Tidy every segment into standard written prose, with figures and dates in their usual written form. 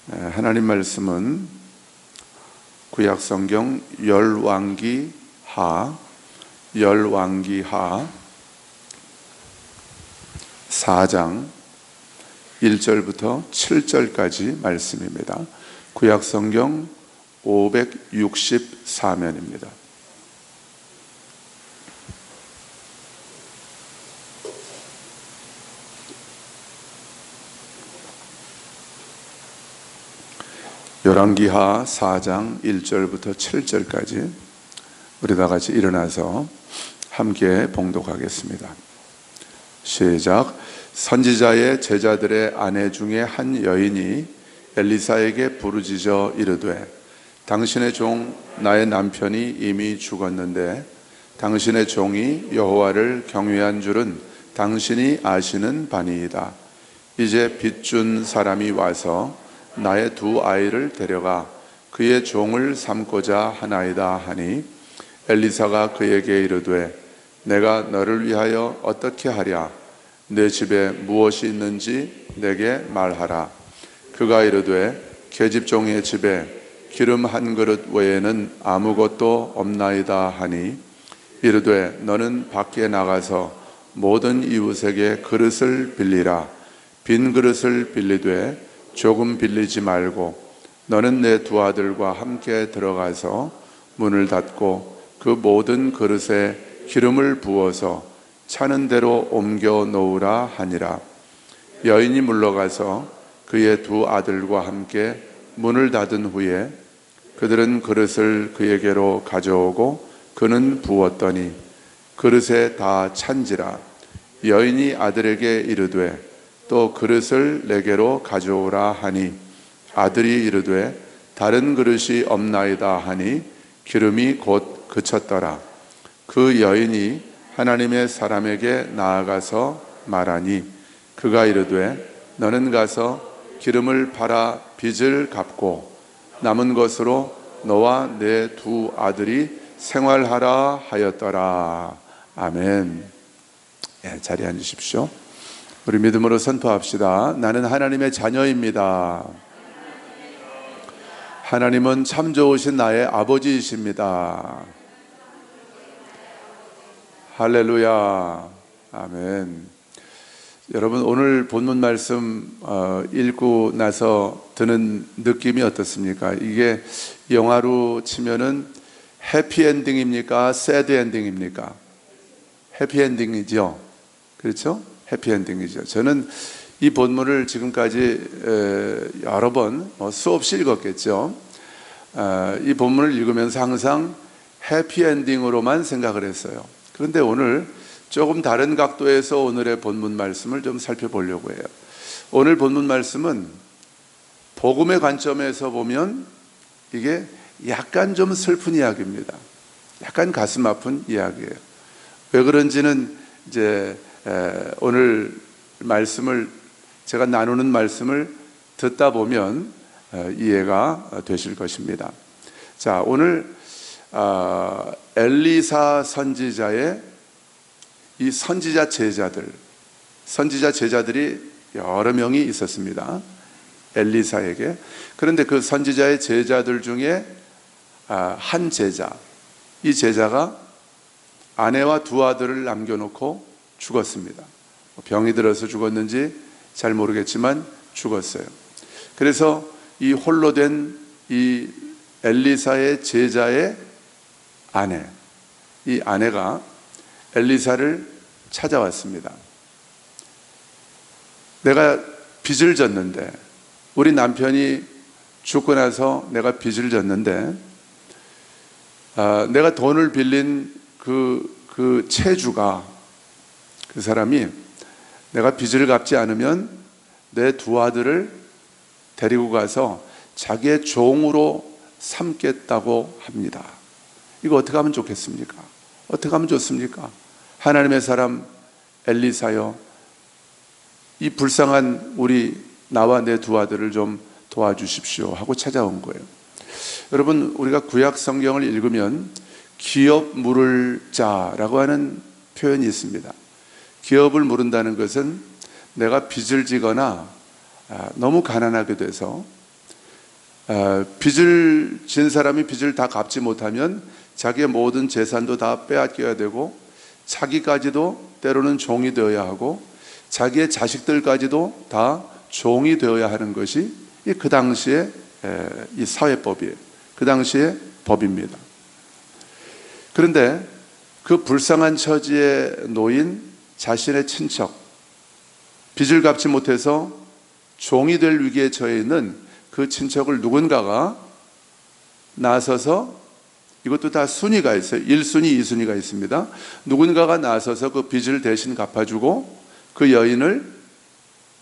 하나님 말씀은 구약성경 열왕기하 4장 1절부터 7절까지 말씀입니다. 구약성경 564면입니다. 열왕기하 4장 1절부터 7절까지 우리 다 같이 일어나서 함께 봉독하겠습니다. 시작. 선지자의 제자들의 아내 중에 한 여인이 엘리사에게 부르짖어 이르되 당신의 종 나의 남편이 이미 죽었는데 당신의 종이 여호와를 경외한 줄은 당신이 아시는 바니이다. 이제 빚준 사람이 와서 나의 두 아이를 데려가 그의 종을 삼고자 하나이다 하니 엘리사가 그에게 이르되 내가 너를 위하여 어떻게 하랴? 내 집에 무엇이 있는지 내게 말하라. 그가 이르되 계집종의 집에 기름 한 그릇 외에는 아무것도 없나이다 하니 이르되 너는 밖에 나가서 모든 이웃에게 그릇을 빌리라. 빈 그릇을 빌리되 조금 빌리지 말고 너는 내 두 아들과 함께 들어가서 문을 닫고 그 모든 그릇에 기름을 부어서 차는 대로 옮겨 놓으라 하니라. 여인이 물러가서 그의 두 아들과 함께 문을 닫은 후에 그들은 그릇을 그에게로 가져오고 그는 부었더니 그릇에 다 찬지라. 여인이 아들에게 이르되 또 그릇을 내게로 가져오라 하니 아들이 이르되 다른 그릇이 없나이다 하니 기름이 곧 그쳤더라. 그 여인이 하나님의 사람에게 나아가서 말하니 그가 이르되 너는 가서 기름을 팔아 빚을 갚고 남은 것으로 너와 내 두 아들이 생활하라 하였더라. 아멘. 자리에 앉으십시오. 우리 믿음으로 선포합시다. 나는 하나님의 자녀입니다. 하나님은 참 좋으신 나의 아버지이십니다. 할렐루야. 아멘. 여러분, 오늘 본문 말씀 읽고 나서 드는 느낌이 어떻습니까? 이게 영화로 치면은 해피엔딩입니까? 새드엔딩입니까? 해피엔딩이죠. 그렇죠? 해피엔딩이죠. 저는 이 본문을 지금까지 여러 번 수없이 읽었겠죠. 이 본문을 읽으면서 항상 해피엔딩으로만 생각을 했어요. 그런데 오늘 조금 다른 각도에서 오늘의 본문 말씀을 좀 살펴보려고 해요. 오늘 본문 말씀은 복음의 관점에서 보면 이게 약간 좀 슬픈 이야기입니다. 약간 가슴 아픈 이야기예요. 왜 그런지는 이제 오늘 말씀을 제가 나누는 말씀을 듣다 보면 이해가 되실 것입니다. 자, 오늘 엘리사 선지자의 이 선지자 제자들이 여러 명이 있었습니다. 엘리사에게. 그런데 그 선지자의 제자들 중에 한 제자, 이 제자가 아내와 두 아들을 남겨놓고 죽었습니다. 병이 들어서 죽었는지 잘 모르겠지만 죽었어요. 그래서 이 홀로 된 이 엘리사의 제자의 아내, 이 아내가 엘리사를 찾아왔습니다. 내가 빚을 졌는데, 우리 남편이 죽고 나서 내가 빚을 졌는데, 내가 돈을 빌린 그 채주가, 그 사람이 내가 빚을 갚지 않으면 내 두 아들을 데리고 가서 자기의 종으로 삼겠다고 합니다. 이거 어떻게 하면 좋겠습니까? 어떻게 하면 좋습니까? 하나님의 사람 엘리사여, 이 불쌍한 나와 내 두 아들을 좀 도와주십시오 하고 찾아온 거예요. 여러분, 우리가 구약 성경을 읽으면 기업 물을 자라고 하는 표현이 있습니다. 기업을 물은다는 것은 내가 빚을 지거나 너무 가난하게 돼서 빚을 진 사람이 빚을 다 갚지 못하면 자기의 모든 재산도 다 빼앗겨야 되고 자기까지도 때로는 종이 되어야 하고 자기의 자식들까지도 다 종이 되어야 하는 것이 그 당시에 이 사회법이에요. 그 당시의 법입니다. 그런데 그 불쌍한 처지에 놓인 자신의 친척, 빚을 갚지 못해서 종이 될 위기에 처해 있는 그 친척을 누군가가 나서서, 이것도 다 순위가 있어요. 1순위, 2순위가 있습니다. 누군가가 나서서 그 빚을 대신 갚아주고 그 여인을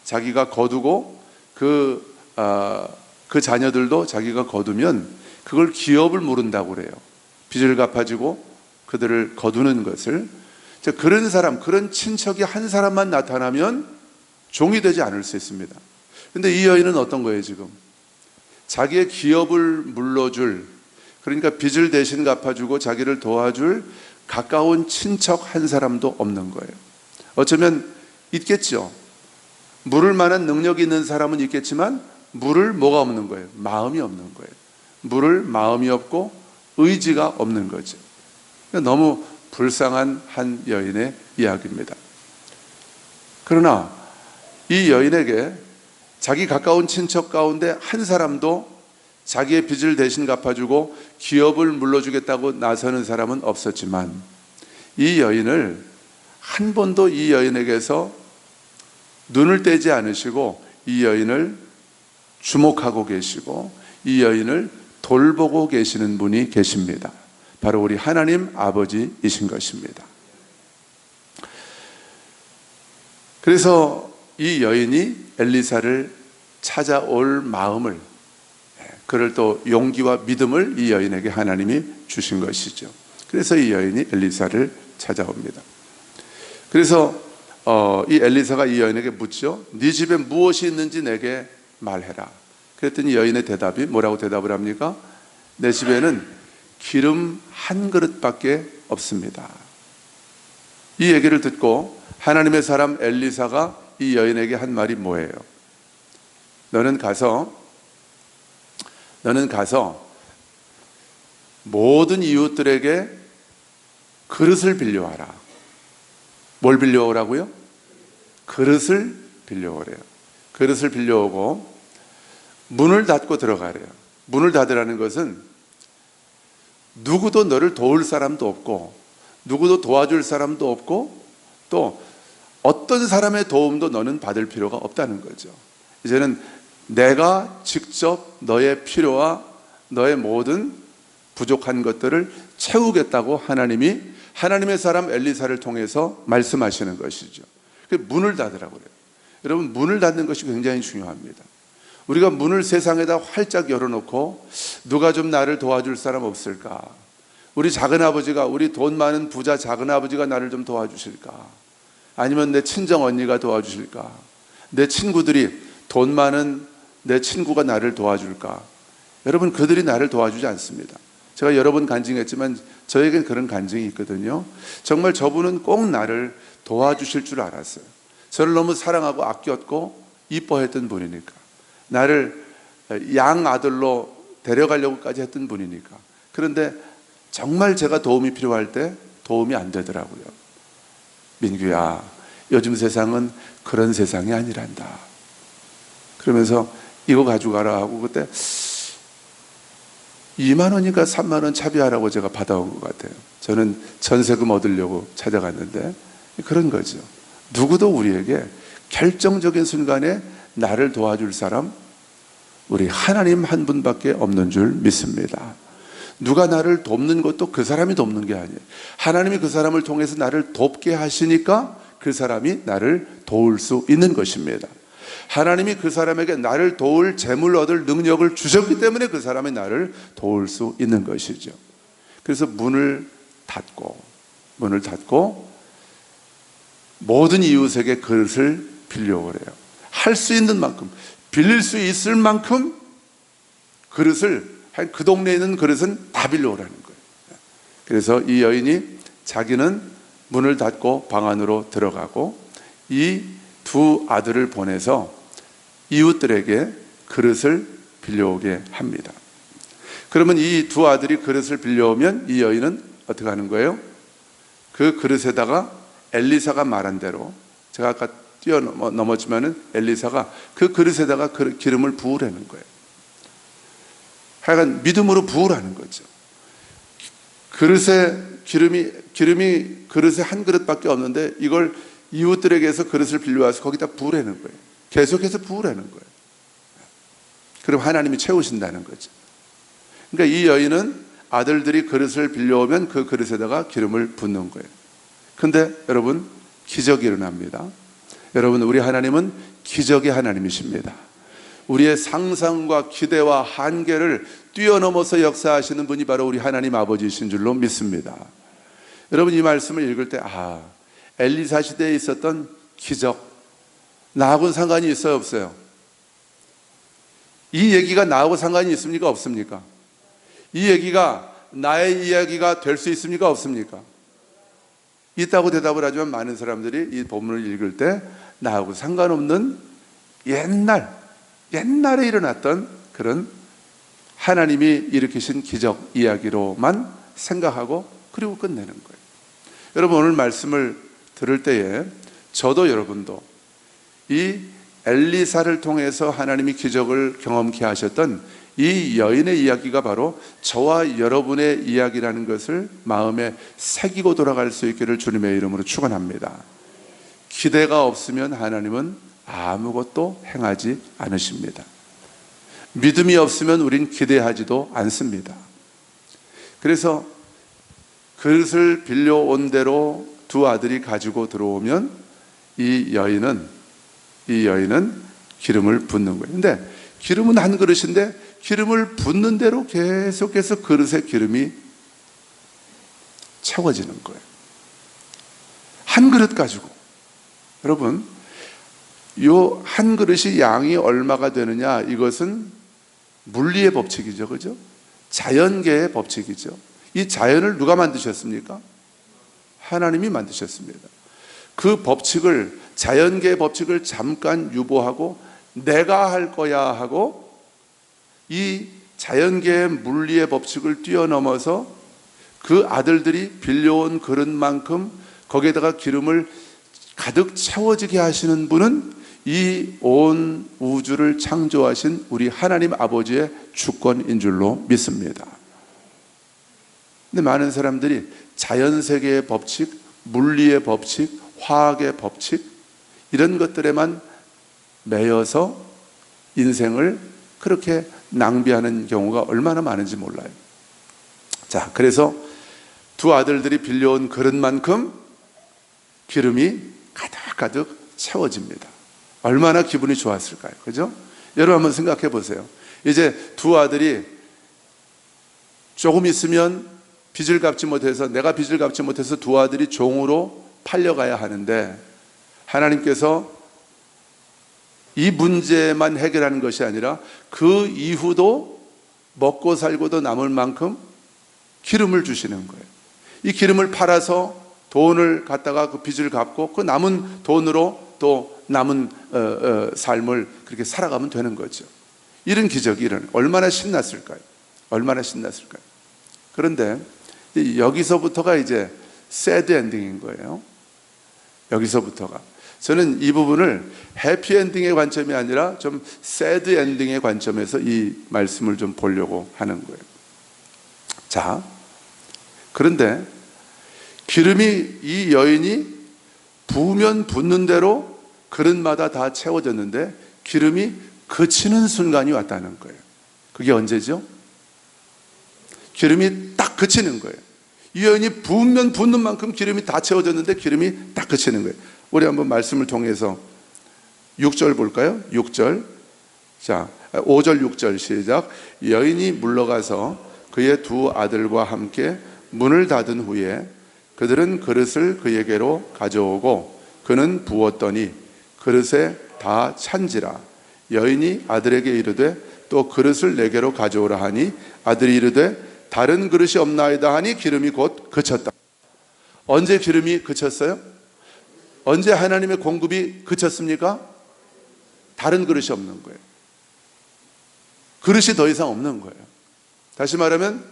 자기가 거두고 그 자녀들도 자기가 거두면 그걸 기업을 물은다고 그래요. 빚을 갚아주고 그들을 거두는 것을. 그런 사람, 그런 친척이 한 사람만 나타나면 종이 되지 않을 수 있습니다. 그런데 이 여인은 어떤 거예요 지금? 자기의 기업을 물러줄, 그러니까 빚을 대신 갚아주고 자기를 도와줄 가까운 친척 한 사람도 없는 거예요. 어쩌면 있겠죠. 물을 만한 능력이 있는 사람은 있겠지만 물을 뭐가 없는 거예요? 마음이 없는 거예요. 물을 마음이 없고 의지가 없는 거죠. 너무 불쌍한 한 여인의 이야기입니다. 그러나 이 여인에게 자기 가까운 친척 가운데 한 사람도 자기의 빚을 대신 갚아주고 기업을 물러주겠다고 나서는 사람은 없었지만 이 여인을 한 번도 이 여인에게서 눈을 떼지 않으시고 이 여인을 주목하고 계시고 이 여인을 돌보고 계시는 분이 계십니다. 바로 우리 하나님 아버지이신 것입니다. 그래서 이 여인이 엘리사를 찾아올 마음을, 그를 또 용기와 믿음을 이 여인에게 하나님이 주신 것이죠. 그래서 이 여인이 엘리사를 찾아옵니다. 그래서 이 엘리사가 이 여인에게 묻죠. 네 집에 무엇이 있는지 내게 말해라. 그랬더니 여인의 대답이 뭐라고 대답을 합니까? 내 집에는 기름 한 그릇밖에 없습니다. 이 얘기를 듣고 하나님의 사람 엘리사가 이 여인에게 한 말이 뭐예요? 너는 가서 모든 이웃들에게 그릇을 빌려와라. 뭘 빌려오라고요? 그릇을 빌려오래요. 그릇을 빌려오고 문을 닫고 들어가래요. 문을 닫으라는 것은 누구도 너를 도울 사람도 없고 누구도 도와줄 사람도 없고 또 어떤 사람의 도움도 너는 받을 필요가 없다는 거죠. 이제는 내가 직접 너의 필요와 너의 모든 부족한 것들을 채우겠다고 하나님이 하나님의 사람 엘리사를 통해서 말씀하시는 것이죠. 문을 닫으라고 그래요. 여러분, 문을 닫는 것이 굉장히 중요합니다. 우리가 문을 세상에다 활짝 열어놓고 누가 좀 나를 도와줄 사람 없을까? 우리 작은아버지가, 우리 돈 많은 부자 작은아버지가 나를 좀 도와주실까? 아니면 내 친정 언니가 도와주실까? 내 친구들이, 돈 많은 내 친구가 나를 도와줄까? 여러분, 그들이 나를 도와주지 않습니다. 제가 여러 번 간증했지만 저에겐 그런 간증이 있거든요. 정말 저분은 꼭 나를 도와주실 줄 알았어요. 저를 너무 사랑하고 아꼈고 이뻐했던 분이니까, 나를 양아들로 데려가려고까지 했던 분이니까. 그런데 정말 제가 도움이 필요할 때 도움이 안 되더라고요. 민규야, 요즘 세상은 그런 세상이 아니란다. 그러면서 이거 가져가라 하고 그때 2만 원인가 3만 원 차비하라고 제가 받아온 것 같아요. 저는 전세금 얻으려고 찾아갔는데 그런 거죠. 누구도 우리에게 결정적인 순간에 나를 도와줄 사람, 우리 하나님 한 분밖에 없는 줄 믿습니다. 누가 나를 돕는 것도 그 사람이 돕는 게 아니에요. 하나님이 그 사람을 통해서 나를 돕게 하시니까 그 사람이 나를 도울 수 있는 것입니다. 하나님이 그 사람에게 나를 도울 재물 얻을 능력을 주셨기 때문에 그 사람이 나를 도울 수 있는 것이죠. 그래서 문을 닫고 모든 이웃에게 그릇을 빌려오래요. 할 수 있는 만큼, 빌릴 수 있을 만큼 그릇을, 그 동네에 있는 그릇은 다 빌려오라는 거예요. 그래서 이 여인이 자기는 문을 닫고 방 안으로 들어가고 이 두 아들을 보내서 이웃들에게 그릇을 빌려오게 합니다. 그러면 이 두 아들이 그릇을 빌려오면 이 여인은 어떻게 하는 거예요? 그 그릇에다가 엘리사가 말한 대로, 제가 아까 뛰어넘었지만은 엘리사가 그 그릇에다가 기름을 부으라는 거예요. 하여간 믿음으로 부으라는 거죠. 그릇에 기름이 그릇에 한 그릇밖에 없는데 이걸 이웃들에게서 그릇을 빌려와서 거기다 부으라는 거예요. 계속해서 부으라는 거예요. 그럼 하나님이 채우신다는 거죠. 그러니까 이 여인은 아들들이 그릇을 빌려오면 그 그릇에다가 기름을 붓는 거예요. 근데 여러분, 기적이 일어납니다. 여러분, 우리 하나님은 기적의 하나님이십니다. 우리의 상상과 기대와 한계를 뛰어넘어서 역사하시는 분이 바로 우리 하나님 아버지이신 줄로 믿습니다. 여러분, 이 말씀을 읽을 때 엘리사 시대에 있었던 기적, 나하고는 상관이 있어요, 없어요? 이 얘기가 나하고 상관이 있습니까, 없습니까? 이 얘기가 나의 이야기가 될 수 있습니까, 없습니까? 있다고 대답을 하지만 많은 사람들이 이 본문을 읽을 때 나하고 상관없는 옛날에 일어났던 그런 하나님이 일으키신 기적 이야기로만 생각하고 그리고 끝내는 거예요. 여러분, 오늘 말씀을 들을 때에 저도 여러분도 이 엘리사를 통해서 하나님이 기적을 경험케 하셨던 이 여인의 이야기가 바로 저와 여러분의 이야기라는 것을 마음에 새기고 돌아갈 수 있기를 주님의 이름으로 축원합니다. 기대가 없으면 하나님은 아무것도 행하지 않으십니다. 믿음이 없으면 우린 기대하지도 않습니다. 그래서 그릇을 빌려온 대로 두 아들이 가지고 들어오면 이 여인은 기름을 붓는 거예요. 근데 기름은 한 그릇인데 기름을 붓는 대로 계속해서 그릇에 기름이 채워지는 거예요. 한 그릇 가지고. 여러분, 요 한 그릇이 양이 얼마가 되느냐, 이것은 물리의 법칙이죠. 그죠? 자연계의 법칙이죠. 이 자연을 누가 만드셨습니까? 하나님이 만드셨습니다. 그 법칙을, 자연계의 법칙을 잠깐 유보하고 내가 할 거야 하고 이 자연계의 물리의 법칙을 뛰어넘어서 그 아들들이 빌려온 그릇만큼 거기에다가 기름을 가득 채워지게 하시는 분은 이 온 우주를 창조하신 우리 하나님 아버지의 주권인 줄로 믿습니다. 근데 많은 사람들이 자연세계의 법칙, 물리의 법칙, 화학의 법칙, 이런 것들에만 매여서 인생을 그렇게 낭비하는 경우가 얼마나 많은지 몰라요. 자, 그래서 두 아들들이 빌려온 그릇만큼 기름이 가득가득 채워집니다. 얼마나 기분이 좋았을까요? 그죠? 여러분 한번 생각해 보세요. 이제 두 아들이 조금 있으면 빚을 갚지 못해서, 내가 빚을 갚지 못해서 두 아들이 종으로 팔려가야 하는데, 하나님께서 이 문제만 해결하는 것이 아니라 그 이후도 먹고 살고도 남을 만큼 기름을 주시는 거예요. 이 기름을 팔아서 돈을 갖다가 그 빚을 갚고 그 남은 돈으로 또 남은 삶을 그렇게 살아가면 되는 거죠. 이런 기적이 얼마나 신났을까요? 얼마나 신났을까요? 그런데 여기서부터가 이제 새드 엔딩인 거예요. 여기서부터가. 저는 이 부분을 해피엔딩의 관점이 아니라 좀 새드 엔딩의 관점에서 이 말씀을 좀 보려고 하는 거예요. 자, 그런데 기름이, 이 여인이 부으면 붓는 대로 그릇마다 다 채워졌는데 기름이 그치는 순간이 왔다는 거예요. 그게 언제죠? 기름이 딱 그치는 거예요. 이 여인이 부으면 붓는 만큼 기름이 다 채워졌는데 기름이 딱 그치는 거예요. 우리 한번 말씀을 통해서 6절 볼까요? 6절. 자, 5절 6절 시작. 여인이 물러가서 그의 두 아들과 함께 문을 닫은 후에 그들은 그릇을 그에게로 가져오고 그는 부었더니 그릇에 다 찬지라. 여인이 아들에게 이르되 또 그릇을 내게로 가져오라 하니 아들이 이르되 다른 그릇이 없나이다 하니 기름이 곧 그쳤다. 언제 기름이 그쳤어요? 언제 하나님의 공급이 그쳤습니까? 다른 그릇이 없는 거예요. 그릇이 더 이상 없는 거예요. 다시 말하면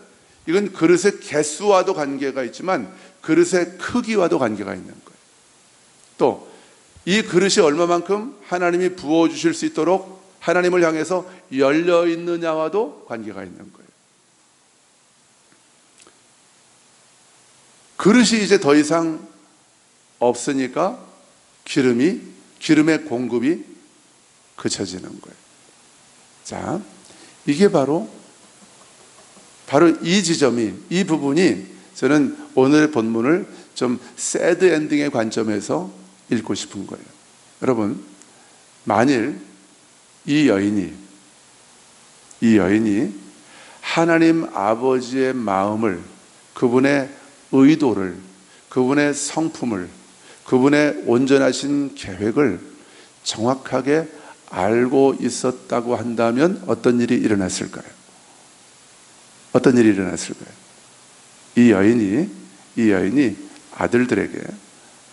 이건 그릇의 개수와도 관계가 있지만 그릇의 크기와도 관계가 있는 거예요. 또 이 그릇이 얼마만큼 하나님이 부어주실 수 있도록 하나님을 향해서 열려 있느냐와도 관계가 있는 거예요. 그릇이 이제 더 이상 없으니까 기름의 공급이 그쳐지는 거예요. 자, 이게 바로 이 지점이, 이 부분이 저는 오늘의 본문을 좀 새드 엔딩의 관점에서 읽고 싶은 거예요. 여러분, 만일 이 여인이 하나님 아버지의 마음을, 그분의 의도를, 그분의 성품을, 그분의 온전하신 계획을 정확하게 알고 있었다고 한다면 어떤 일이 일어났을까요? 어떤 일이 일어났을까요? 이 여인이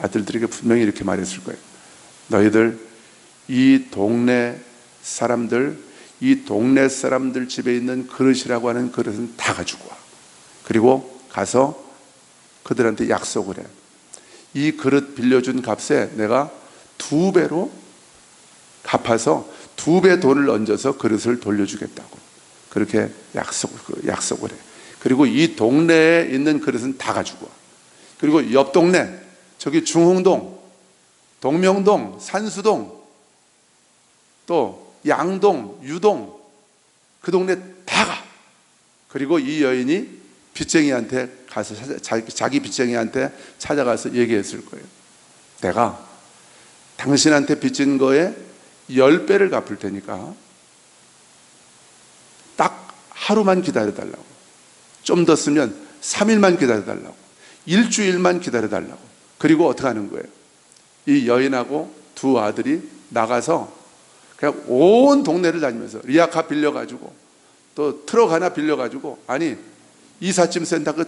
아들들에게 분명히 이렇게 말했을 거예요. 너희들 이 동네 사람들 집에 있는 그릇이라고 하는 그릇은 다 가지고 와. 그리고 가서 그들한테 약속을 해. 이 그릇 빌려준 값에 내가 2배로 갚아서 2배 돈을 얹어서 그릇을 돌려주겠다고. 그렇게 약속을 해. 그리고 이 동네에 있는 그릇은 다 가지고 와. 그리고 옆 동네, 저기 중흥동, 동명동, 산수동, 또 양동, 유동, 그 동네 다 가. 그리고 이 여인이 빚쟁이한테 가서 자기 빚쟁이한테 찾아가서 얘기했을 거예요. 내가 당신한테 빚진 거에 10배를 갚을 테니까 딱 하루만 기다려달라고. 좀 더 쓰면 3일만 기다려달라고. 일주일만 기다려달라고. 그리고 어떻게 하는 거예요? 이 여인하고 2 아들이 나가서 그냥 온 동네를 다니면서 리아카 빌려가지고 또 트럭 하나 빌려가지고, 아니 이삿짐 센터 그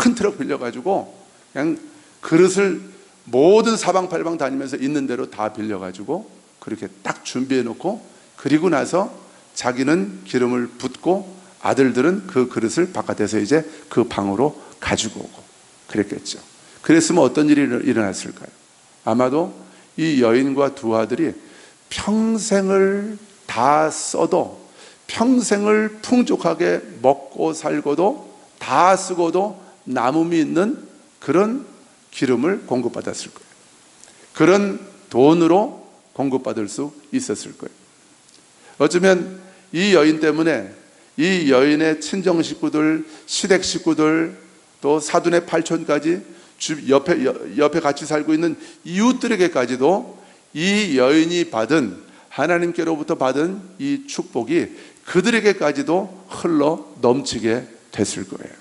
큰 트럭 빌려가지고 그냥 그릇을 모든 사방팔방 다니면서 있는 대로 다 빌려가지고 그렇게 딱 준비해 놓고, 그리고 나서 자기는 기름을 붓고 아들들은 그 그릇을 바깥에서 이제 그 방으로 가지고 오고 그랬겠죠. 그랬으면 어떤 일이 일어났을까요? 아마도 이 여인과 2 아들이 평생을 다 써도, 평생을 풍족하게 먹고 살고도, 다 쓰고도 남음이 있는 그런 기름을 공급받았을 거예요. 그런 돈으로 공급받을 수 있었을 거예요. 어쩌면 이 여인 때문에 이 여인의 친정 식구들, 시댁 식구들, 또 사돈의 팔촌까지 옆에 같이 살고 있는 이웃들에게까지도 이 여인이 받은, 하나님께로부터 받은 이 축복이 그들에게까지도 흘러 넘치게 됐을 거예요.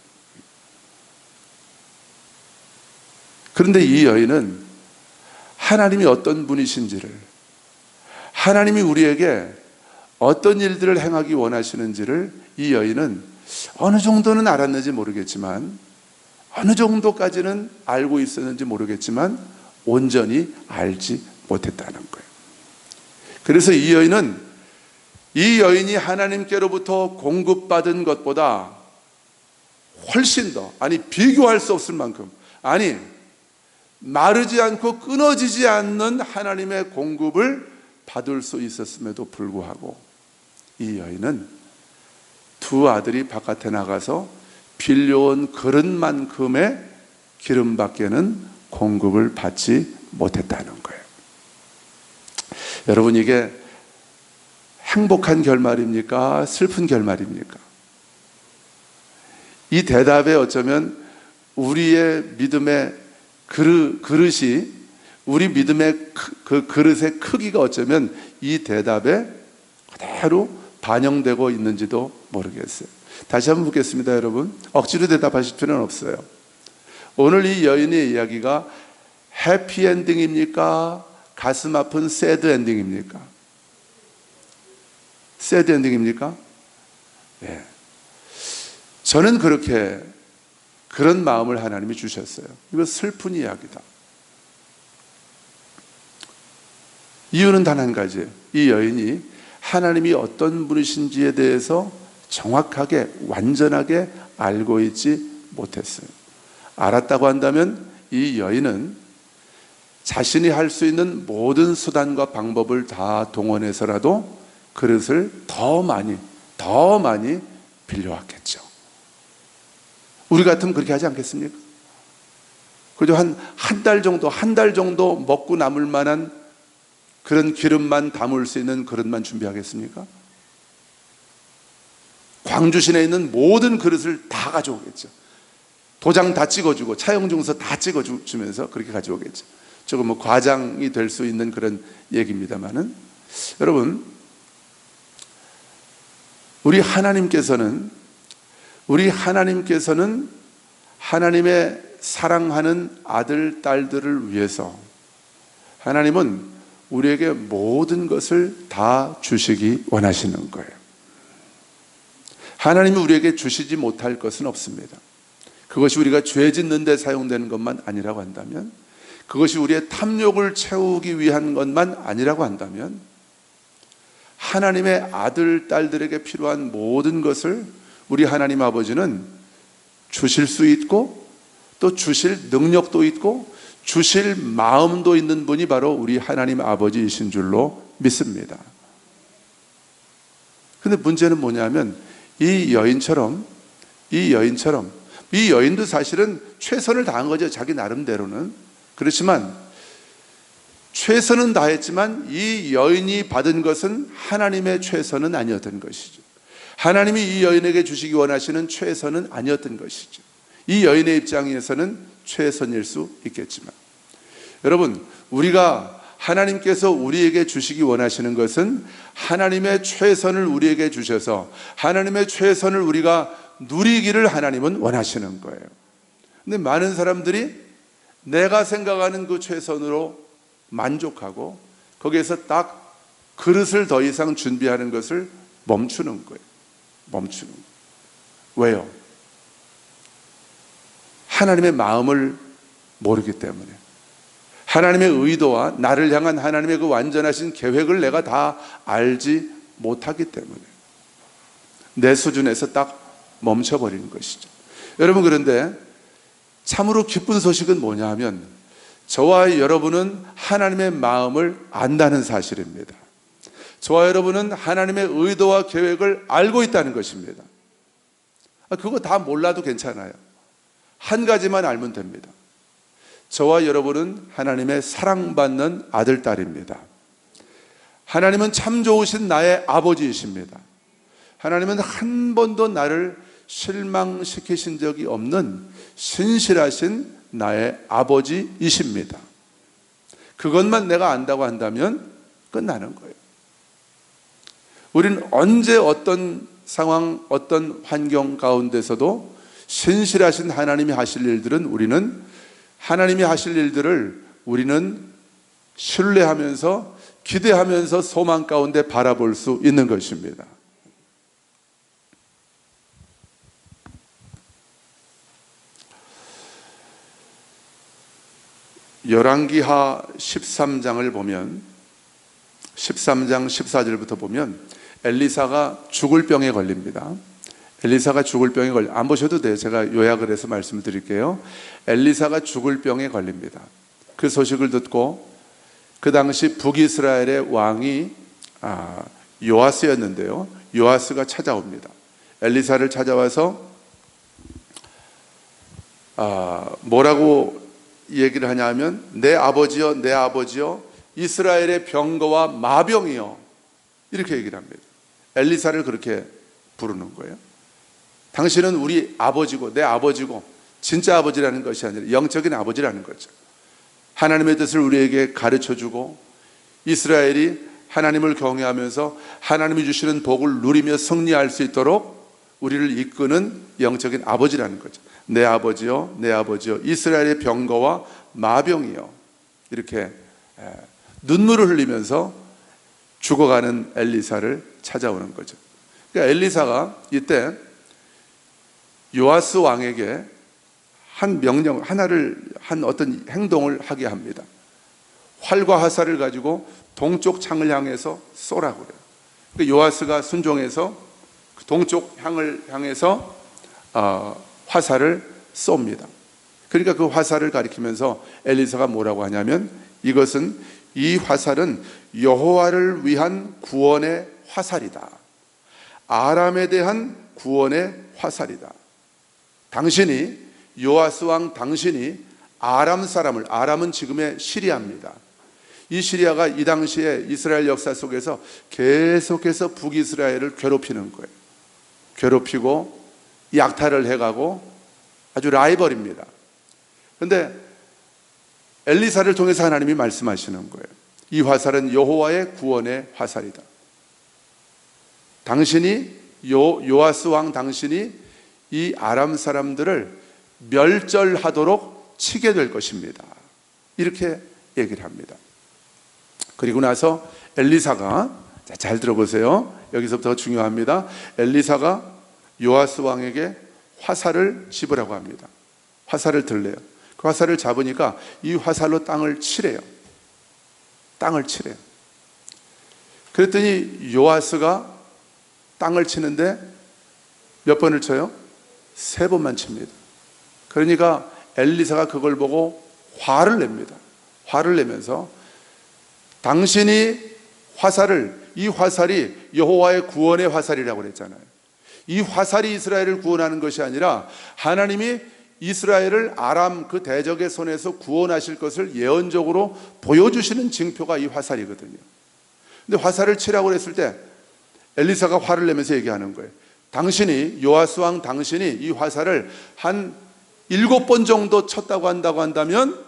그런데 이 여인은 하나님이 어떤 분이신지를, 하나님이 우리에게 어떤 일들을 행하기 원하시는지를 이 여인은 어느 정도는 알았는지 모르겠지만, 어느 정도까지는 알고 있었는지 모르겠지만 온전히 알지 못했다는 거예요. 그래서 이 여인이 하나님께로부터 공급받은 것보다 훨씬 더, 아니 비교할 수 없을 만큼, 아니 마르지 않고 끊어지지 않는 하나님의 공급을 받을 수 있었음에도 불구하고 이 여인은 2 아들이 바깥에 나가서 빌려온 그릇만큼의 기름밖에는 공급을 받지 못했다는 거예요. 여러분, 이게 행복한 결말입니까? 슬픈 결말입니까? 이 대답에 어쩌면 우리의 믿음의 그릇이, 우리 믿음의 그 그릇의 크기가 어쩌면 이 대답에 그대로 반영되고 있는지도 모르겠어요. 다시 한번 묻겠습니다, 여러분. 억지로 대답하실 필요는 없어요. 오늘 이 여인의 이야기가 해피엔딩입니까? 가슴 아픈 새드 엔딩입니까? 새드 엔딩입니까? 네. 저는 그런 마음을 하나님이 주셨어요. 이거 슬픈 이야기다. 이유는 단 한 가지예요. 이 여인이 하나님이 어떤 분이신지에 대해서 정확하게 완전하게 알고 있지 못했어요. 알았다고 한다면 이 여인은 자신이 할 수 있는 모든 수단과 방법을 다 동원해서라도 그릇을 더 많이 빌려왔겠죠. 우리 같으면 그렇게 하지 않겠습니까? 그래도 한 달 정도 먹고 남을 만한 그런 기름만 담을 수 있는 그릇만 준비하겠습니까? 광주 시내에 있는 모든 그릇을 다 가져오겠죠. 도장 다 찍어주고 차용증서 다 찍어주면서 그렇게 가져오겠죠. 조금 뭐 과장이 될 수 있는 그런 얘기입니다만은, 여러분, 우리 하나님께서는 하나님의 사랑하는 아들, 딸들을 위해서 하나님은 우리에게 모든 것을 다 주시기 원하시는 거예요. 하나님이 우리에게 주시지 못할 것은 없습니다. 그것이 우리가 죄 짓는 데 사용되는 것만 아니라고 한다면, 그것이 우리의 탐욕을 채우기 위한 것만 아니라고 한다면, 하나님의 아들, 딸들에게 필요한 모든 것을 우리 하나님 아버지는 주실 수 있고 또 주실 능력도 있고 주실 마음도 있는 분이 바로 우리 하나님 아버지이신 줄로 믿습니다. 그런데 문제는 뭐냐면 이 여인도 사실은 최선을 다한 거죠. 자기 나름대로는. 그렇지만 최선은 다했지만 이 여인이 받은 것은 하나님의 최선은 아니었던 것이죠. 하나님이 이 여인에게 주시기 원하시는 최선은 아니었던 것이죠. 이 여인의 입장에서는 최선일 수 있겠지만, 여러분, 우리가 하나님께서 우리에게 주시기 원하시는 것은 하나님의 최선을 우리에게 주셔서 하나님의 최선을 우리가 누리기를 하나님은 원하시는 거예요. 근데 많은 사람들이 내가 생각하는 그 최선으로 만족하고 거기에서 딱 그릇을 더 이상 준비하는 것을 멈추는 거예요. 왜요? 하나님의 마음을 모르기 때문에, 하나님의 의도와 나를 향한 하나님의 그 완전하신 계획을 내가 다 알지 못하기 때문에 내 수준에서 딱 멈춰버리는 것이죠. 여러분, 그런데 참으로 기쁜 소식은 뭐냐 하면 저와 여러분은 하나님의 마음을 안다는 사실입니다. 저와 여러분은 하나님의 의도와 계획을 알고 있다는 것입니다. 그거 다 몰라도 괜찮아요. 한 가지만 알면 됩니다. 저와 여러분은 하나님의 사랑받는 아들, 딸입니다. 하나님은 참 좋으신 나의 아버지이십니다. 하나님은 한 번도 나를 실망시키신 적이 없는 신실하신 나의 아버지이십니다. 그것만 내가 안다고 한다면 끝나는 거예요. 우리는 언제 어떤 상황, 어떤 환경 가운데서도 신실하신 하나님이 하실 일들은 하나님이 하실 일들을 우리는 신뢰하면서 기대하면서 소망 가운데 바라볼 수 있는 것입니다. 열왕기하 13장을 보면 13장 14절부터 보면 엘리사가 죽을 병에 걸립니다. 안 보셔도 돼요. 제가 요약을 해서 말씀을 드릴게요. 엘리사가 죽을 병에 걸립니다. 그 소식을 듣고 그 당시 북이스라엘의 왕이 요아스였는데요. 요아스가 찾아옵니다. 엘리사를 찾아와서 뭐라고 얘기를 하냐면 내 아버지여 이스라엘의 병거와 마병이여, 이렇게 얘기를 합니다. 엘리사를 그렇게 부르는 거예요. 당신은 우리 아버지고 내 아버지고 진짜 아버지라는 것이 아니라 영적인 아버지라는 거죠. 하나님의 뜻을 우리에게 가르쳐주고 이스라엘이 하나님을 경외하면서 하나님이 주시는 복을 누리며 승리할 수 있도록 우리를 이끄는 영적인 아버지라는 거죠. 내 아버지여 이스라엘의 병거와 마병이여, 이렇게 눈물을 흘리면서 죽어가는 엘리사를 찾아오는 거죠. 그러니까 엘리사가 이때 요아스 왕에게 한 어떤 행동을 하게 합니다. 활과 화살을 가지고 동쪽 창을 향해서 쏘라고 그래요. 요아스가 순종해서 동쪽 향을 향해서 화살을 쏩니다. 그러니까 그 화살을 가리키면서 엘리사가 뭐라고 하냐면, 이 화살은 여호와를 위한 구원의 화살이다. 아람에 대한 구원의 화살이다. 당신이, 요아스 왕 당신이 아람 사람을, 아람은 지금의 시리아입니다. 이 시리아가 이 당시에 이스라엘 역사 속에서 계속해서 북이스라엘을 괴롭히는 거예요. 괴롭히고 약탈을 해가고 아주 라이벌입니다. 그런데 엘리사를 통해서 하나님이 말씀하시는 거예요. 이 화살은 여호와의 구원의 화살이다. 당신이, 요아스 왕 당신이 이 아람 사람들을 멸절하도록 치게 될 것입니다. 이렇게 얘기를 합니다. 그리고 나서 엘리사가, 잘 들어보세요. 여기서부터 중요합니다. 엘리사가 요아스 왕에게 화살을 집으라고 합니다. 화살을 들래요. 그 화살을 잡으니까 이 화살로 땅을 치래요. 땅을 치래요. 그랬더니 요아스가 땅을 치는데 몇 번을 쳐요? 3번만 칩니다. 그러니까 엘리사가 그걸 보고 화를 냅니다. 화를 내면서, 당신이 이 화살이 여호와의 구원의 화살이라고 그랬잖아요. 이 화살이 이스라엘을 구원하는 것이 아니라 하나님이 이스라엘을 아람 그 대적의 손에서 구원하실 것을 예언적으로 보여주시는 징표가 이 화살이거든요. 근데 화살을 치라고 했을 때 엘리사가 화를 내면서 얘기하는 거예요. 당신이, 요아스 왕 당신이 이 화살을 한 7번 정도 쳤다고 한다면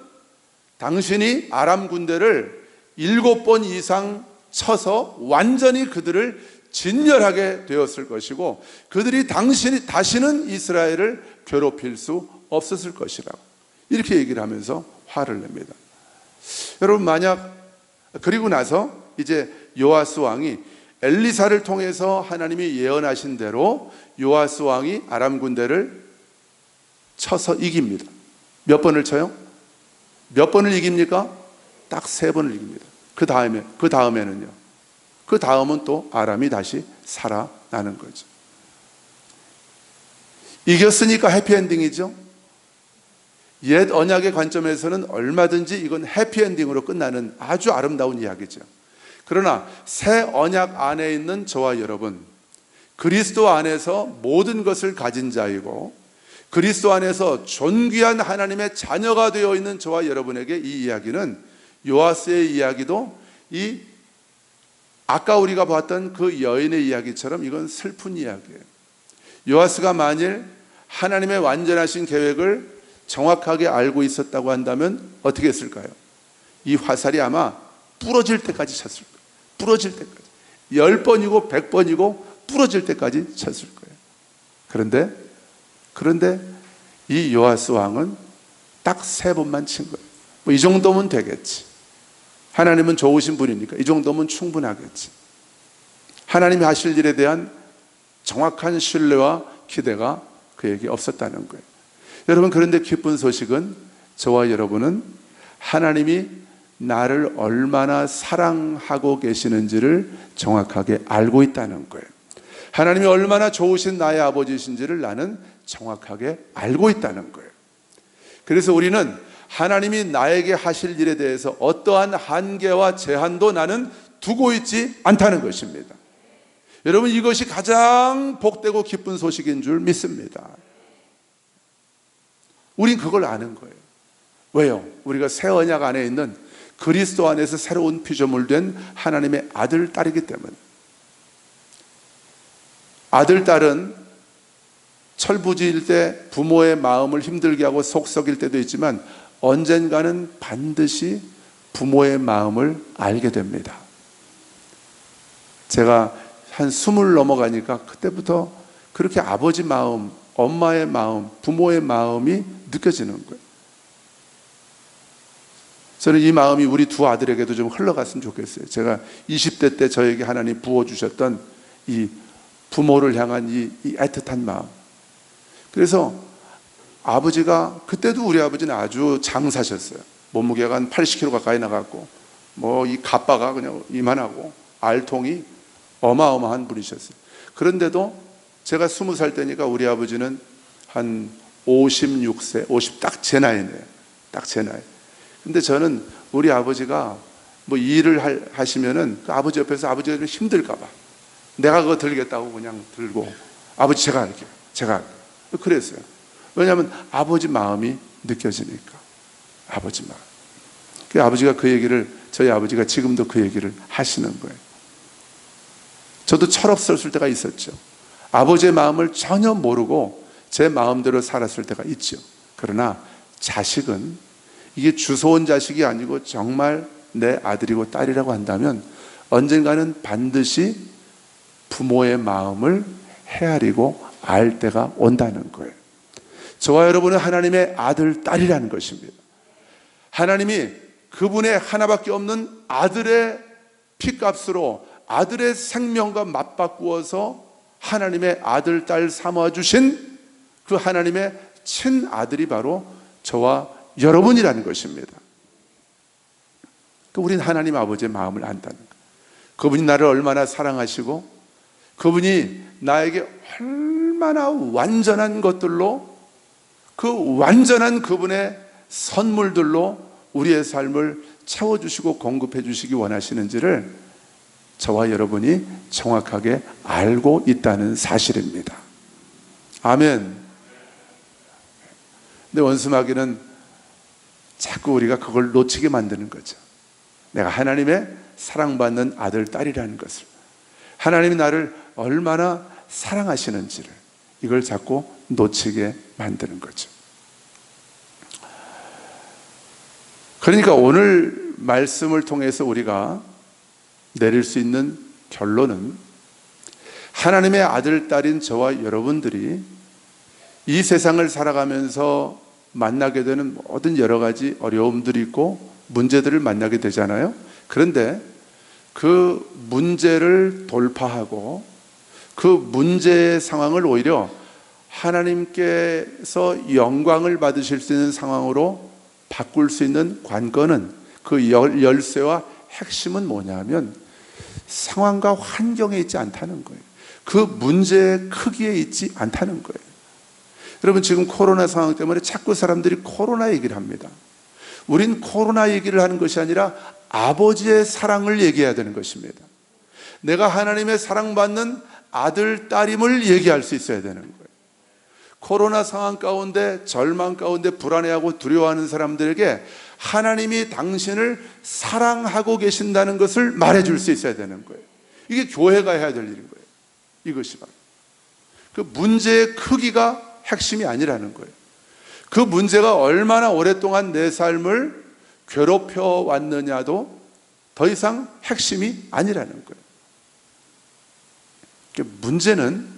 당신이 아람 군대를 7번 이상 쳐서 완전히 그들을 진멸하게 되었을 것이고, 그들이 다시는 이스라엘을 괴롭힐 수 없었을 것이라고 이렇게 얘기를 하면서 화를 냅니다. 여러분, 그리고 나서 이제 요아스 왕이 엘리사를 통해서 하나님이 예언하신 대로 요아스 왕이 아람 군대를 쳐서 이깁니다. 몇 번을 쳐요? 몇 번을 이깁니까? 딱 3번을 이깁니다. 그 다음에는요. 그 다음은 또 아람이 다시 살아나는 거죠. 이겼으니까 해피엔딩이죠. 옛 언약의 관점에서는 얼마든지 이건 해피엔딩으로 끝나는 아주 아름다운 이야기죠. 그러나 새 언약 안에 있는 저와 여러분, 그리스도 안에서 모든 것을 가진 자이고 그리스도 안에서 존귀한 하나님의 자녀가 되어 있는 저와 여러분에게 이 이야기는, 요아스의 이야기도 아까 우리가 봤던 그 여인의 이야기처럼 이건 슬픈 이야기예요. 요아스가 만일 하나님의 완전하신 계획을 정확하게 알고 있었다고 한다면 어떻게 했을까요? 이 화살이 아마 부러질 때까지 쳤을 거예요. 부러질 때까지. 10번이고 100번이고 부러질 때까지 쳤을 거예요. 그런데 이 요아스 왕은 딱 3번만 친 거예요. 이 정도면 되겠지. 하나님은 좋으신 분이니까 이 정도면 충분하겠지. 하나님이 하실 일에 대한 정확한 신뢰와 기대가 그에게 없었다는 거예요. 여러분, 그런데 기쁜 소식은, 저와 여러분은 하나님이 나를 얼마나 사랑하고 계시는지를 정확하게 알고 있다는 거예요. 하나님이 얼마나 좋으신 나의 아버지신지를 나는 정확하게 알고 있다는 거예요. 그래서 우리는 하나님이 나에게 하실 일에 대해서 어떠한 한계와 제한도 나는 두고 있지 않다는 것입니다. 여러분, 이것이 가장 복되고 기쁜 소식인 줄 믿습니다. 우린 그걸 아는 거예요. 왜요? 우리가 새 언약 안에 있는 그리스도 안에서 새로운 피조물 된 하나님의 아들, 딸이기 때문에. 아들, 딸은 철부지일 때 부모의 마음을 힘들게 하고 속 썩일 때도 있지만 언젠가는 반드시 부모의 마음을 알게 됩니다. 제가 한 20 넘어가니까 그때부터 그렇게 아버지 마음, 엄마의 마음, 부모의 마음이 느껴지는 거예요. 저는 이 마음이 우리 2 아들에게도 좀 흘러갔으면 좋겠어요. 제가 20대 때 저에게 하나님 부어주셨던 이 부모를 향한 이 애틋한 마음. 그래서 아버지가, 그때도 우리 아버지는 아주 장사셨어요. 몸무게가 한 80kg 가까이 나갔고, 이 가빠가 그냥 이만하고, 알통이 어마어마한 분이셨어요. 그런데도 제가 20살 때니까 우리 아버지는 한 56세, 50 딱 제 나이네요. 딱 제 나이. 근데 저는 우리 아버지가 뭐 일을 하시면은 그 아버지 옆에서 아버지가 좀 힘들까봐 내가 그거 들겠다고 그냥 들고 아버지 제가 할게요. 제가 할게요. 그랬어요. 왜냐하면 아버지 마음이 느껴지니까. 아버지 마음. 그 아버지가 그 얘기를, 저희 아버지가 지금도 그 얘기를 하시는 거예요. 저도 철없었을 때가 있었죠. 아버지의 마음을 전혀 모르고 제 마음대로 살았을 때가 있죠. 그러나 자식은 이게 주워온 자식이 아니고 정말 내 아들이고 딸이라고 한다면 언젠가는 반드시 부모의 마음을 헤아리고 알 때가 온다는 거예요. 저와 여러분은 하나님의 아들, 딸이라는 것입니다. 하나님이 그분의 하나밖에 없는 아들의 피값으로 아들의 생명과 맞바꾸어서 하나님의 아들, 딸 삼아주신 그 하나님의 친아들이 바로 저와 여러분이라는 것입니다. 우리는 하나님 아버지의 마음을 안다는 거예요. 그분이 나를 얼마나 사랑하시고 그분이 나에게 얼마나 완전한 것들로 그 완전한 그분의 선물들로 우리의 삶을 채워주시고 공급해 주시기 원하시는지를 저와 여러분이 정확하게 알고 있다는 사실입니다. 아멘. 근데 원수마귀는 자꾸 우리가 그걸 놓치게 만드는 거죠. 내가 하나님의 사랑받는 아들, 딸이라는 것을, 하나님이 나를 얼마나 사랑하시는지를, 이걸 자꾸 놓치게 만드는 거죠. 그러니까 오늘 말씀을 통해서 우리가 내릴 수 있는 결론은 하나님의 아들, 딸인 저와 여러분들이 이 세상을 살아가면서 만나게 되는 모든 여러 가지 어려움들이 있고 문제들을 만나게 되잖아요. 그런데 그 문제를 돌파하고 그 문제의 상황을 오히려 하나님께서 영광을 받으실 수 있는 상황으로 바꿀 수 있는 관건은, 그 열쇠와 핵심은 뭐냐면 상황과 환경에 있지 않다는 거예요. 그 문제의 크기에 있지 않다는 거예요. 여러분, 지금 코로나 상황 때문에 자꾸 사람들이 코로나 얘기를 합니다. 우린 코로나 얘기를 하는 것이 아니라 아버지의 사랑을 얘기해야 되는 것입니다. 내가 하나님의 사랑받는 아들, 딸임을 얘기할 수 있어야 되는 거예요. 코로나 상황 가운데, 절망 가운데 불안해하고 두려워하는 사람들에게 하나님이 당신을 사랑하고 계신다는 것을 말해줄 수 있어야 되는 거예요. 이게 교회가 해야 될 일인 거예요. 이것이 바로 그 문제의 크기가 핵심이 아니라는 거예요. 그 문제가 얼마나 오랫동안 내 삶을 괴롭혀 왔느냐도 더 이상 핵심이 아니라는 거예요. 문제는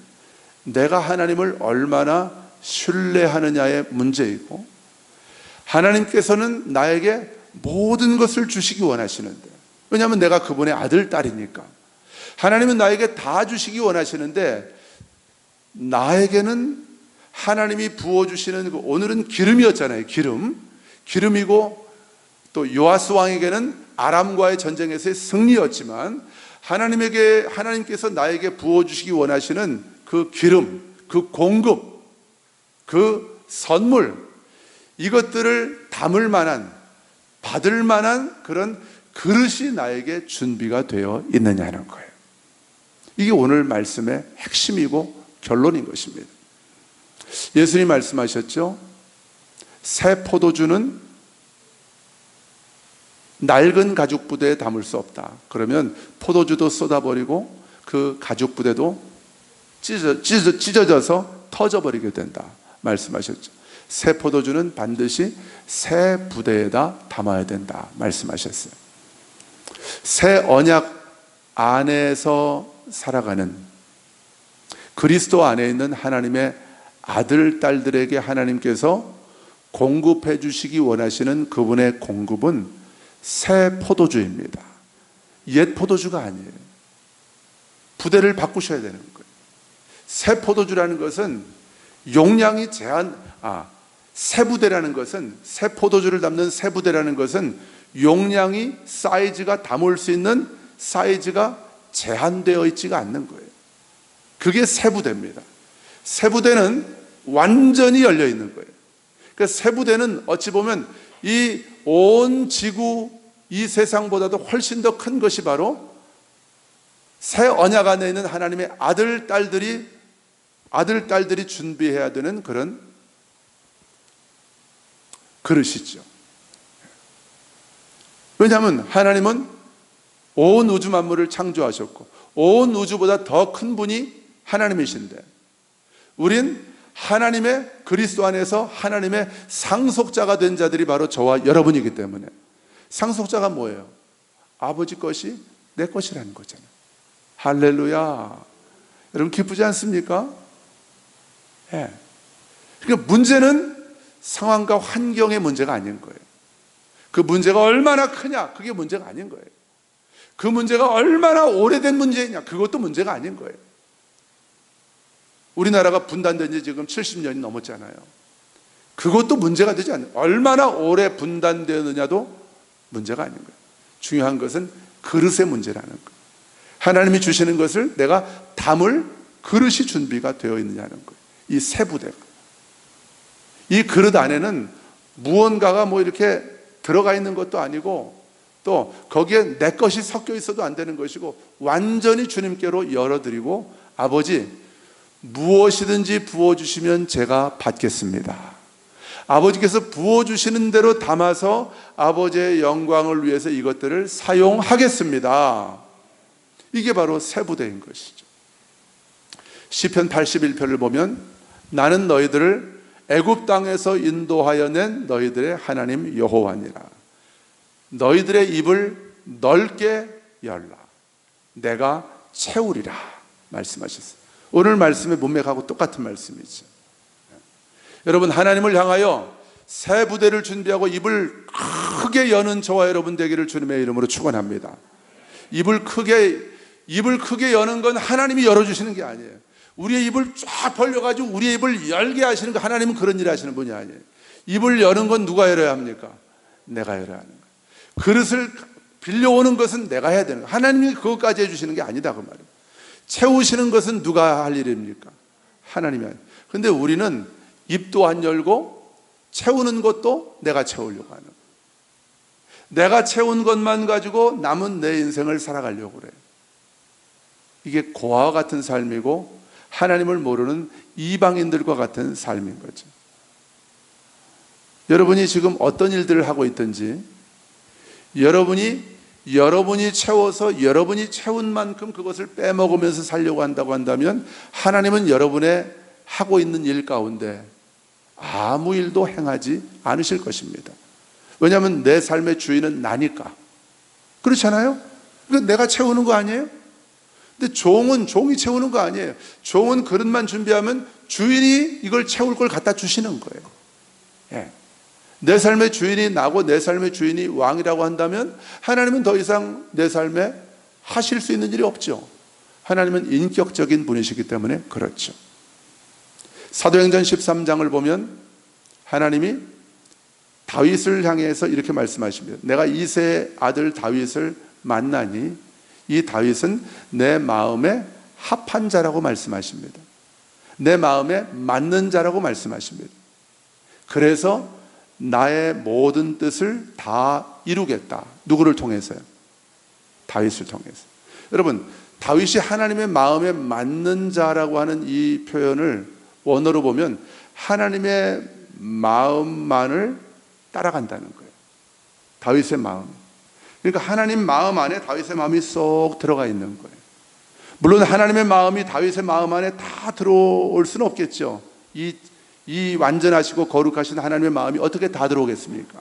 내가 하나님을 얼마나 신뢰하느냐의 문제이고, 하나님께서는 나에게 모든 것을 주시기 원하시는데, 왜냐하면 내가 그분의 아들, 딸이니까 하나님은 나에게 다 주시기 원하시는데, 나에게는 하나님이 부어주시는, 오늘은 기름이었잖아요. 기름이고, 또 요아스 왕에게는 아람과의 전쟁에서의 승리였지만, 하나님께서 나에게 부어주시기 원하시는 그 기름, 그 공급, 그 선물, 이것들을 담을 만한, 받을 만한 그런 그릇이 나에게 준비가 되어 있느냐는 거예요. 이게 오늘 말씀의 핵심이고 결론인 것입니다. 예수님 말씀하셨죠? 새 포도주는 낡은 가죽 부대에 담을 수 없다. 그러면 포도주도 쏟아버리고 그 가죽 부대도 찢어져서 터져버리게 된다 말씀하셨죠. 새 포도주는 반드시 새 부대에다 담아야 된다 말씀하셨어요. 새 언약 안에서 살아가는, 그리스도 안에 있는 하나님의 아들, 딸들에게 하나님께서 공급해 주시기 원하시는 그분의 공급은 새 포도주입니다. 옛 포도주가 아니에요. 부대를 바꾸셔야 되는 거예요. 새 포도주라는 것은 용량이 새 부대라는 것은, 새 포도주를 담는 새 부대라는 것은 용량이, 사이즈가, 담을 수 있는 사이즈가 제한되어 있지가 않는 거예요. 그게 세부대입니다. 세부대는 완전히 열려 있는 거예요. 그 세부대는 어찌 보면 이 온 지구, 이 세상보다도 훨씬 더 큰 것이 바로 새 언약 안에 있는 하나님의 아들, 딸들이 준비해야 되는 그런 그릇이죠. 왜냐하면 하나님은 온 우주 만물을 창조하셨고 온 우주보다 더 큰 분이 하나님이신데, 우린 하나님의 그리스도 안에서 하나님의 상속자가 된 자들이 바로 저와 여러분이기 때문에, 상속자가 뭐예요? 아버지 것이 내 것이라는 거잖아요. 할렐루야. 여러분 기쁘지 않습니까? 예. 그러니까 문제는 상황과 환경의 문제가 아닌 거예요. 그 문제가 얼마나 크냐, 그게 문제가 아닌 거예요. 그 문제가 얼마나 오래된 문제이냐, 그것도 문제가 아닌 거예요. 우리나라가 분단된 지 지금 70년이 넘었잖아요. 그것도 문제가 되지 않는, 얼마나 오래 분단되느냐도 문제가 아닌 거예요. 중요한 것은 그릇의 문제라는 거예요. 하나님이 주시는 것을 내가 담을 그릇이 준비가 되어 있느냐는 거예요. 이 세부대가, 이 그릇 안에는 무언가가 뭐 이렇게 들어가 있는 것도 아니고, 또 거기에 내 것이 섞여 있어도 안 되는 것이고, 완전히 주님께로 열어드리고, 아버지 무엇이든지 부어주시면 제가 받겠습니다. 아버지께서 부어주시는 대로 담아서 아버지의 영광을 위해서 이것들을 사용하겠습니다. 이게 바로 세부대인 것이죠. 시편 81편을 보면 나는 너희들을 애굽 땅에서 인도하여 낸 너희들의 하나님 여호와니라. 너희들의 입을 넓게 열라. 내가 채우리라 말씀하셨어요. 오늘 말씀의 문맥하고 똑같은 말씀이죠. 여러분, 하나님을 향하여 새 부대를 준비하고 입을 크게 여는 저와 여러분 되기를 주님의 이름으로 축원합니다. 입을 크게 여는 건 하나님이 열어주시는 게 아니에요. 우리의 입을 쫙 벌려가지고 우리의 입을 열게 하시는 거, 하나님은 그런 일 하시는 분이 아니에요. 입을 여는 건 누가 열어야 합니까? 내가 열어야 하는 거예요. 그릇을 빌려오는 것은 내가 해야 되는 거예요. 하나님이 그것까지 해주시는 게 아니다 그 말이에요. 채우시는 것은 누가 할 일입니까? 하나님이 아니에요. 근데 우리는 입도 안 열고 채우는 것도 내가 채우려고 하는 거예요. 내가 채운 것만 가지고 남은 내 인생을 살아가려고 그래요. 이게 고아와 같은 삶이고 하나님을 모르는 이방인들과 같은 삶인 거죠. 여러분이 지금 어떤 일들을 하고 있든지, 여러분이 채워서 여러분이 채운 만큼 그것을 빼먹으면서 살려고 한다고 한다면, 하나님은 여러분의 하고 있는 일 가운데 아무 일도 행하지 않으실 것입니다. 왜냐하면 내 삶의 주인은 나니까. 그렇잖아요? 그러니까 내가 채우는 거 아니에요? 근데 종이 채우는 거 아니에요. 종은 그릇만 준비하면 주인이 이걸 채울 걸 갖다 주시는 거예요. 예. 내 삶의 주인이 나고 내 삶의 주인이 왕이라고 한다면 하나님은 더 이상 내 삶에 하실 수 있는 일이 없죠. 하나님은 인격적인 분이시기 때문에 그렇죠. 사도행전 13장을 보면 하나님이 다윗을 향해서 이렇게 말씀하십니다. 내가 이새의 아들 다윗을 만나니 이 다윗은 내 마음에 합한 자라고 말씀하십니다. 내 마음에 맞는 자라고 말씀하십니다. 그래서 나의 모든 뜻을 다 이루겠다. 누구를 통해서요? 다윗을 통해서. 여러분, 다윗이 하나님의 마음에 맞는 자라고 하는 이 표현을 원어로 보면 하나님의 마음만을 따라간다는 거예요. 다윗의 마음. 그러니까 하나님 마음 안에 다윗의 마음이 쏙 들어가 있는 거예요. 물론 하나님의 마음이 다윗의 마음 안에 다 들어올 수는 없겠죠. 이 완전하시고 거룩하신 하나님의 마음이 어떻게 다 들어오겠습니까?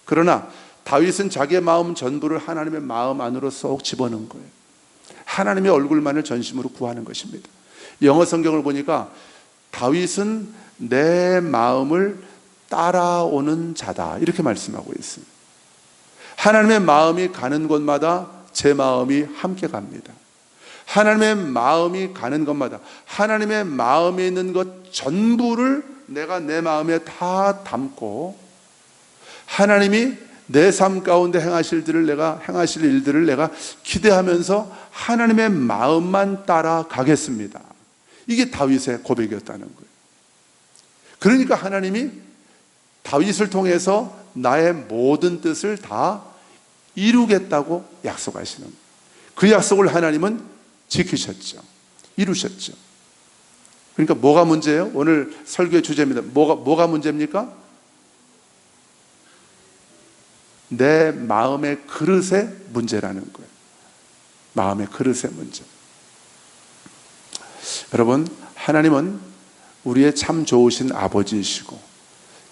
그러나 다윗은 자기의 마음 전부를 하나님의 마음 안으로 쏙 집어넣은 거예요. 하나님의 얼굴만을 전심으로 구하는 것입니다. 영어 성경을 보니까 다윗은 내 마음을 따라오는 자다, 이렇게 말씀하고 있습니다. 하나님의 마음이 가는 곳마다 제 마음이 함께 갑니다. 하나님의 마음이 가는 곳마다 하나님의 마음에 있는 것 전부를 내가 내 마음에 다 담고, 하나님이 내 삶 가운데 행하실 일들을 내가 기대하면서 하나님의 마음만 따라가겠습니다. 이게 다윗의 고백이었다는 거예요. 그러니까 하나님이 다윗을 통해서 나의 모든 뜻을 다 이루겠다고 약속하시는 거예요. 그 약속을 하나님은 지키셨죠. 이루셨죠. 그러니까 뭐가 문제예요? 오늘 설교의 주제입니다. 뭐가 문제입니까? 내 마음의 그릇의 문제라는 거예요. 마음의 그릇의 문제. 여러분, 하나님은 우리의 참 좋으신 아버지이시고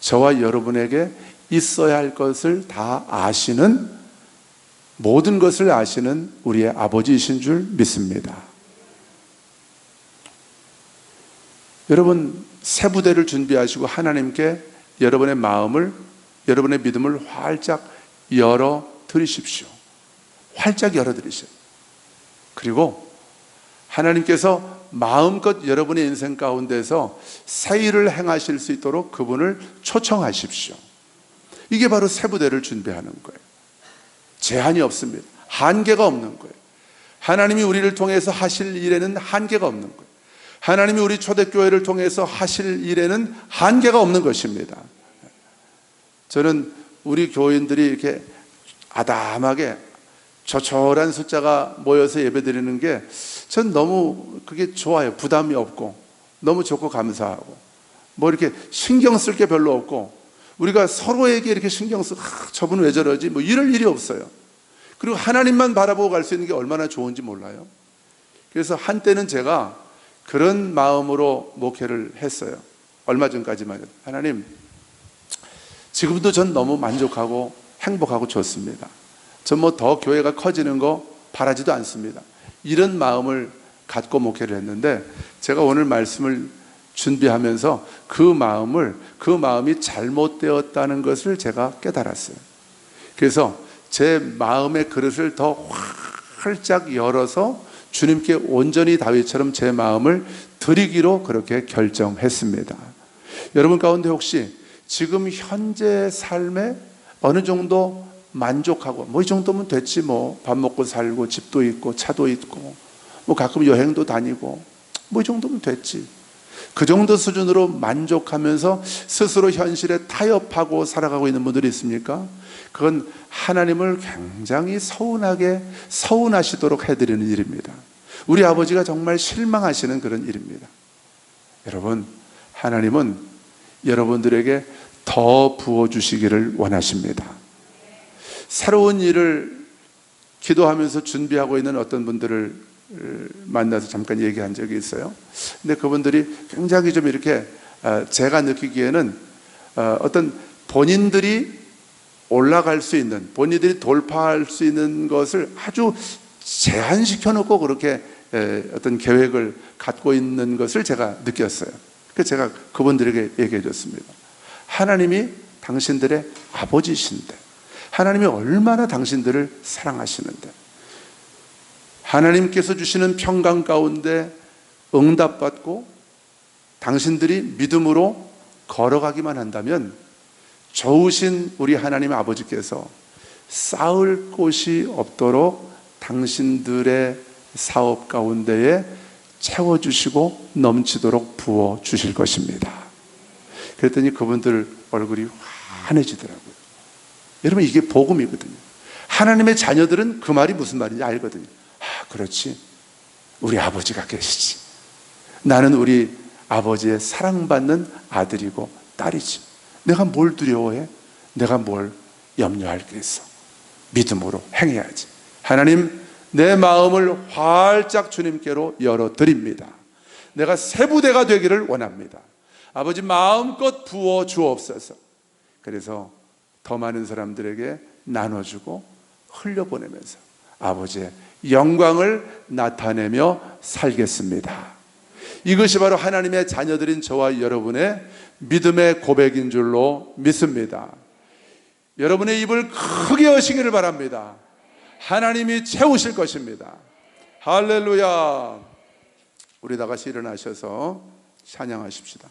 저와 여러분에게 있어야 할 것을 다 아시는, 모든 것을 아시는 우리의 아버지이신 줄 믿습니다. 여러분, 새 부대를 준비하시고 하나님께 여러분의 마음을, 여러분의 믿음을 활짝 열어 드리십시오. 활짝 열어 드리세요. 그리고 하나님께서 마음껏 여러분의 인생 가운데서 새 일을 행하실 수 있도록 그분을 초청하십시오. 이게 바로 새 부대를 준비하는 거예요. 제한이 없습니다. 한계가 없는 거예요. 하나님이 우리를 통해서 하실 일에는 한계가 없는 거예요. 하나님이 우리 초대교회를 통해서 하실 일에는 한계가 없는 것입니다. 저는 우리 교인들이 이렇게 아담하게 조촐한 숫자가 모여서 예배드리는 게 전 너무 그게 좋아요. 부담이 없고 너무 좋고 감사하고, 뭐 이렇게 신경 쓸 게 별로 없고, 우리가 서로에게 이렇게 신경 쓰고 저분 왜 저러지 뭐 이럴 일이 없어요. 그리고 하나님만 바라보고 갈 수 있는 게 얼마나 좋은지 몰라요. 그래서 한때는 제가 그런 마음으로 목회를 했어요. 얼마 전까지만 해도. 하나님, 지금도 전 너무 만족하고 행복하고 좋습니다. 전 뭐 더 교회가 커지는 거 바라지도 않습니다. 이런 마음을 갖고 목회를 했는데, 제가 오늘 말씀을 준비하면서 그 마음이 잘못되었다는 것을 제가 깨달았어요. 그래서 제 마음의 그릇을 더 활짝 열어서 주님께 온전히 다윗처럼 제 마음을 드리기로 그렇게 결정했습니다. 여러분 가운데 혹시 지금 현재 삶에 어느 정도 만족하고, 뭐 이 정도면 됐지, 뭐 밥 먹고 살고 집도 있고 차도 있고 뭐 가끔 여행도 다니고 뭐 이 정도면 됐지, 그 정도 수준으로 만족하면서 스스로 현실에 타협하고 살아가고 있는 분들이 있습니까? 그건 하나님을 굉장히 서운하시도록 해드리는 일입니다. 우리 아버지가 정말 실망하시는 그런 일입니다. 여러분, 하나님은 여러분들에게 더 부어주시기를 원하십니다. 새로운 일을 기도하면서 준비하고 있는 어떤 분들을 만나서 잠깐 얘기한 적이 있어요. 근데 그분들이 굉장히 좀 이렇게 제가 느끼기에는 어떤 본인들이 올라갈 수 있는, 본인들이 돌파할 수 있는 것을 아주 제한시켜 놓고 그렇게 어떤 계획을 갖고 있는 것을 제가 느꼈어요. 그래서 제가 그분들에게 얘기해 줬습니다. 하나님이 당신들의 아버지신데, 하나님이 얼마나 당신들을 사랑하시는데, 하나님께서 주시는 평강 가운데 응답받고 당신들이 믿음으로 걸어가기만 한다면 좋으신 우리 하나님 아버지께서 쌓을 곳이 없도록 당신들의 사업 가운데에 채워주시고 넘치도록 부어주실 것입니다. 그랬더니 그분들 얼굴이 환해지더라고요. 여러분, 이게 복음이거든요. 하나님의 자녀들은 그 말이 무슨 말인지 알거든요. 그렇지, 우리 아버지가 계시지. 나는 우리 아버지의 사랑받는 아들이고 딸이지. 내가 뭘 두려워해? 내가 뭘 염려할 게 있어? 믿음으로 행해야지. 하나님, 내 마음을 활짝 주님께로 열어드립니다. 내가 새 부대가 되기를 원합니다. 아버지, 마음껏 부어 주옵소서. 그래서 더 많은 사람들에게 나눠주고 흘려보내면서 아버지의 영광을 나타내며 살겠습니다. 이것이 바로 하나님의 자녀들인 저와 여러분의 믿음의 고백인 줄로 믿습니다. 여러분의 입을 크게 여시기를 바랍니다. 하나님이 채우실 것입니다. 할렐루야. 우리 다 같이 일어나셔서 찬양하십시다.